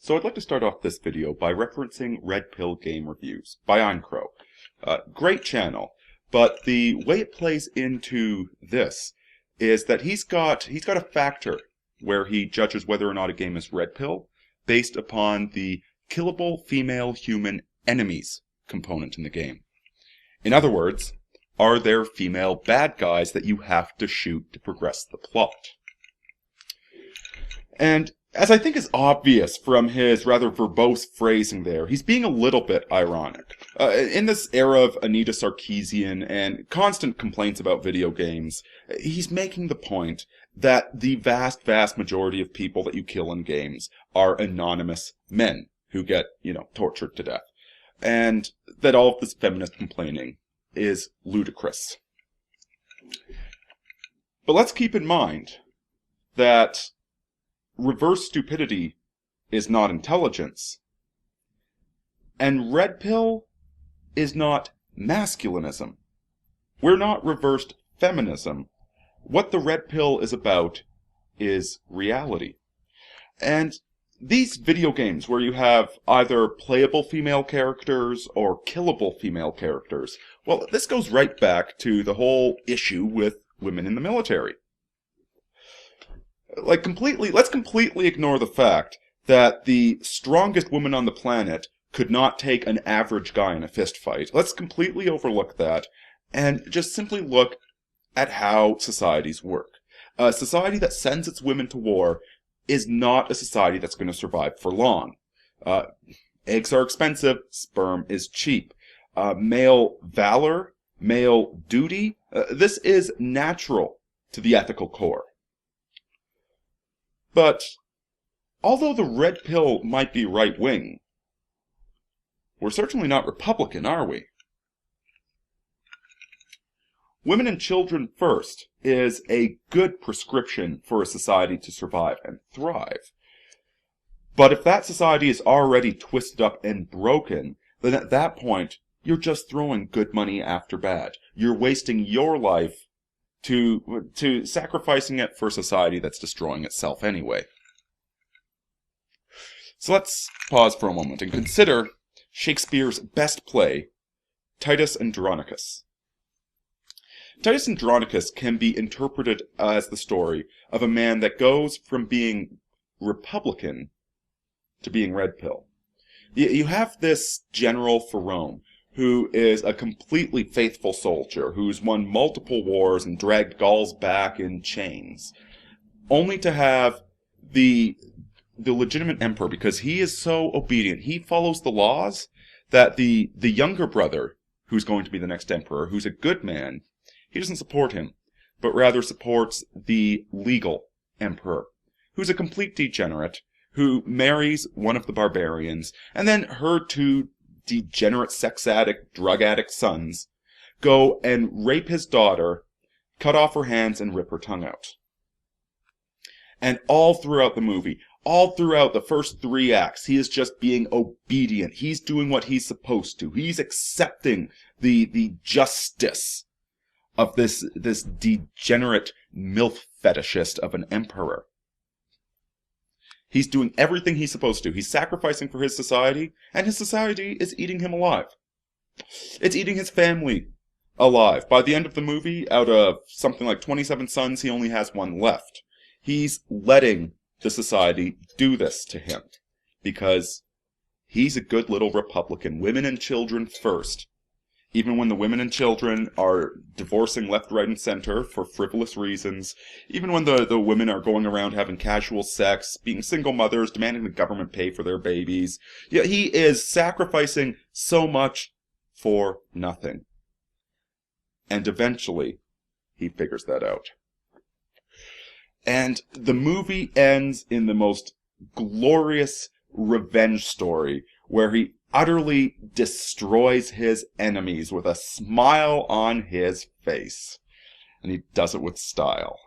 So I'd like to start off this video by referencing Red Pill Game Reviews by Eincrow. Great channel, but the way it plays into this is that he's got a factor where he judges whether or not a game is red pill based upon the killable female human enemies component in the game. In other words, are there female bad guys that you have to shoot to progress the plot? And as I think is obvious from his rather verbose phrasing there, he's being a little bit ironic. In this era of Anita Sarkeesian and constant complaints about video games, he's making the point that the vast majority of people that you kill in games are anonymous men who get, tortured to death. And that all of this feminist complaining is ludicrous. But let's keep in mind that reverse stupidity is not intelligence, and red pill is not masculinism. We're not reversed feminism. What the red pill is about is reality. And these video games where you have either playable female characters or killable female characters, well, this goes right back to the whole issue with women in the military. Let's completely ignore the fact that the strongest woman on the planet could not take an average guy in a fist fight. Let's completely overlook that and just simply look at how societies work. A society that sends its women to war is not a society that's going to survive for long. Eggs are expensive, sperm is cheap. Male valor, male duty, this is natural to the ethical core. But, although the red pill might be right-wing, we're certainly not Republican, are we? Women and children first is a good prescription for a society to survive and thrive. But if that society is already twisted up and broken, then at that point, you're just throwing good money after bad. You're wasting your life to sacrificing it for a society that's destroying itself anyway. So let's pause for a moment and consider Shakespeare's best play, Titus Andronicus. Titus Andronicus can be interpreted as the story of a man that goes from being Republican to being red pill. You have this general for Rome, who is a completely faithful soldier, who's won multiple wars and dragged Gauls back in chains, only to have the legitimate emperor, because he is so obedient, he follows the laws, that the younger brother, who's going to be the next emperor, who's a good man, he doesn't support him, but rather supports the legal emperor, who's a complete degenerate, who marries one of the barbarians, and then her two degenerate sex addict, drug addict sons go and rape his daughter, cut off her hands, and rip her tongue out. And all throughout the movie, all throughout the first 3 acts, he is just being obedient. He's doing what he's supposed to. He's accepting the justice of this degenerate MILF fetishist of an emperor. He's doing everything he's supposed to. He's sacrificing for his society, and his society is eating him alive. It's eating his family alive. By the end of the movie, out of something like 27 sons, he only has 1 left. He's letting the society do this to him, because he's a good little Republican. Women and children first. Even when the women and children are divorcing left, right, and center for frivolous reasons, even when the women are going around having casual sex, being single mothers, demanding the government pay for their babies, yeah, he is sacrificing so much for nothing. And eventually, he figures that out. And the movie ends in the most glorious revenge story, where he utterly destroys his enemies with a smile on his face. And he does it with style.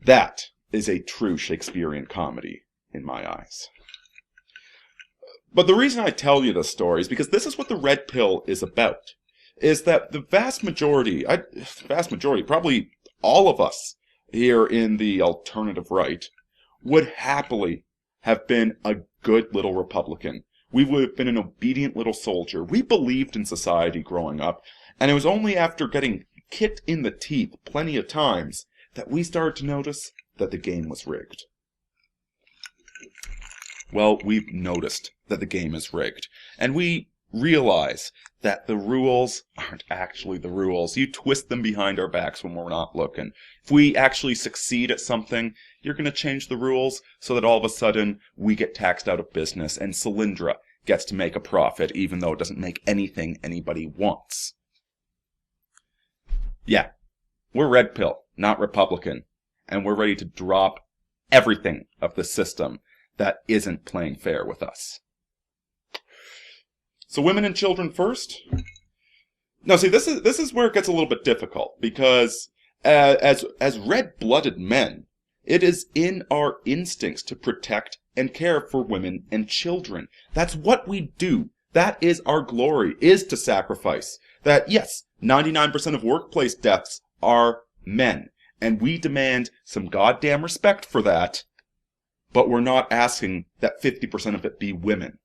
That is a true Shakespearean comedy, in my eyes. But the reason I tell you this story is because this is what the red pill is about. Is that the vast majority, probably all of us here in the alternative right, would happily have been a good little Republican. We've been an obedient little soldier. We believed in society growing up, and it was only after getting kicked in the teeth plenty of times that we started to notice that the game was rigged. Well, we've noticed that the game is rigged, and we realize that the rules aren't actually the rules. You twist them behind our backs when we're not looking. If we actually succeed at something, you're going to change the rules so that all of a sudden we get taxed out of business and Solyndra gets to make a profit even though it doesn't make anything anybody wants. Yeah, we're red pill, not Republican, and we're ready to drop everything of the system that isn't playing fair with us. So women and children first? No, see, this is where it gets a little bit difficult, because as red-blooded men, it is in our instincts to protect and care for women and children. That's what we do. That is our glory, is to sacrifice. That, yes, 99% of workplace deaths are men, and we demand some goddamn respect for that, but we're not asking that 50% of it be women.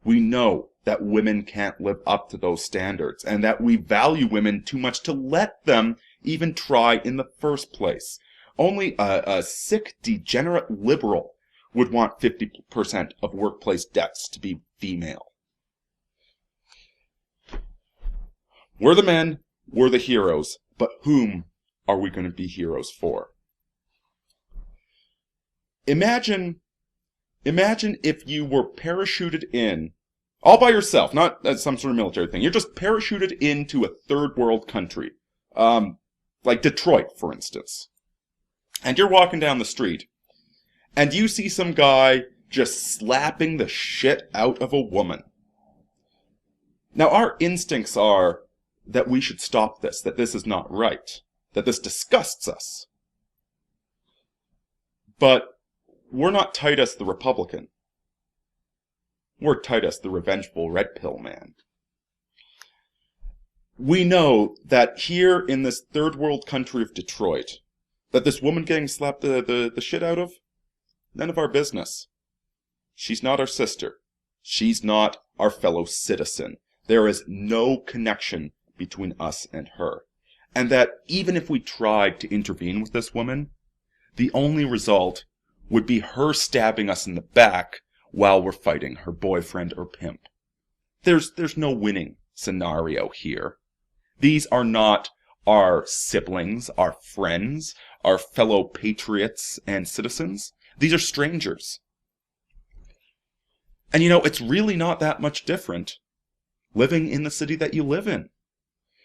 We know that women can't live up to those standards, and that we value women too much to let them even try in the first place. Only a sick, degenerate liberal would want 50% of workplace deaths to be female. We're the men, we're the heroes, but whom are we going to be heroes for? Imagine if you were parachuted in, all by yourself, not as some sort of military thing. You're just parachuted into a third world country, like Detroit, for instance. And you're walking down the street, and you see some guy just slapping the shit out of a woman. Now, our instincts are that we should stop this, that this is not right, that this disgusts us. But we're not Titus the Republican. We're Titus the revengeful red pill man. We know that here in this third world country of Detroit, that this woman getting slapped the shit out of, none of our business. She's not our sister. She's not our fellow citizen. There is no connection between us and her. And that even if we tried to intervene with this woman, the only result would be her stabbing us in the back while we're fighting her boyfriend or pimp. There's no winning scenario here. These are not our siblings, our friends, our fellow patriots and citizens. These are strangers. And you know, it's really not that much different living in the city that you live in.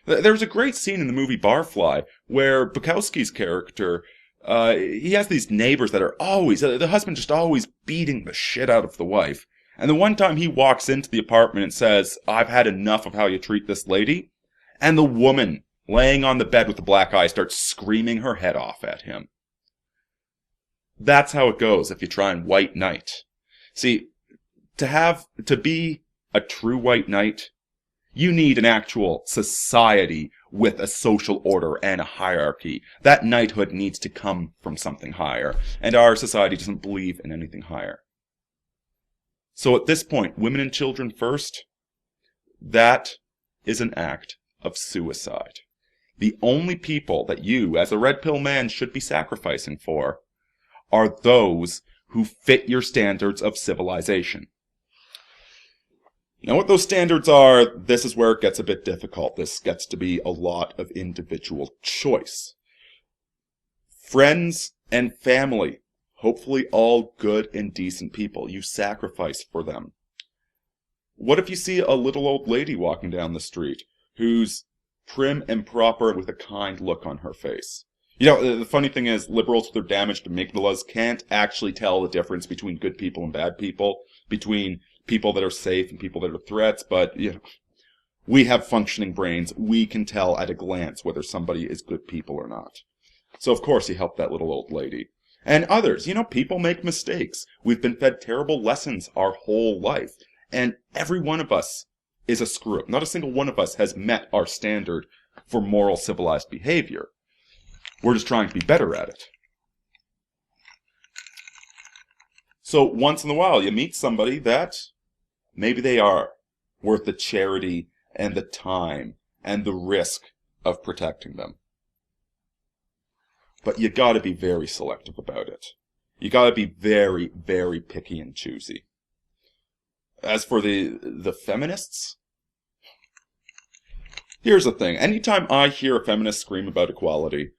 There's a great scene in the movie Barfly where Bukowski's character, he has these neighbors that are always, the husband just always beating the shit out of the wife. And the one time he walks into the apartment and says, "I've had enough of how you treat this lady," and the woman laying on the bed with the black eye starts screaming her head off at him. That's how it goes if you try and white knight. See, to be a true white knight, you need an actual society with a social order and a hierarchy. That knighthood needs to come from something higher, and our society doesn't believe in anything higher. So at this point, women and children first, that is an act of suicide. The only people that you, as a red pill man, should be sacrificing for are those who fit your standards of civilization. Now, what those standards are, this is where it gets a bit difficult. This gets to be a lot of individual choice. Friends and family, hopefully all good and decent people. You sacrifice for them. What if you see a little old lady walking down the street who's prim and proper with a kind look on her face? You know, the funny thing is, liberals with their damaged amygdalas can't actually tell the difference between good people and bad people, between people that are safe and people that are threats, but you know, we have functioning brains. We can tell at a glance whether somebody is good people or not. So of course you help that little old lady. And others, you know, people make mistakes. We've been fed terrible lessons our whole life. And every one of us is a screw-up. Not a single one of us has met our standard for moral civilized behavior. We're just trying to be better at it. So once in a while, you meet somebody that maybe they are worth the charity and the time and the risk of protecting them. But you gotta be very selective about it. You gotta be very, very picky and choosy. As for the feminists, here's the thing. Anytime I hear a feminist scream about equality,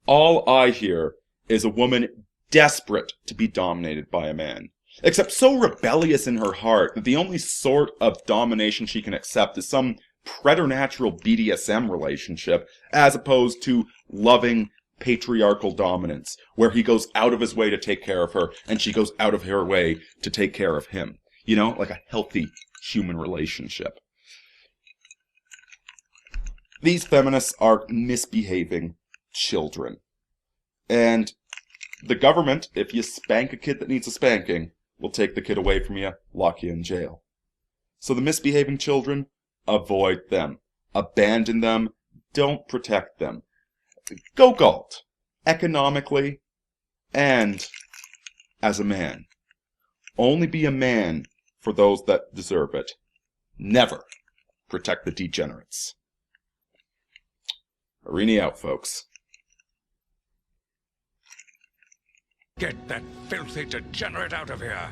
all I hear is a woman desperate to be dominated by a man. Except so rebellious in her heart that the only sort of domination she can accept is some preternatural BDSM relationship, as opposed to loving patriarchal dominance, where he goes out of his way to take care of her, and she goes out of her way to take care of him. You know, like a healthy human relationship. These feminists are misbehaving children. And the government, if you spank a kid that needs a spanking, will take the kid away from you, lock you in jail. So the misbehaving children, avoid them. Abandon them. Don't protect them. Go Galt. Economically and as a man. Only be a man for those that deserve it. Never protect the degenerates. Aurini out, folks. Get that filthy degenerate out of here!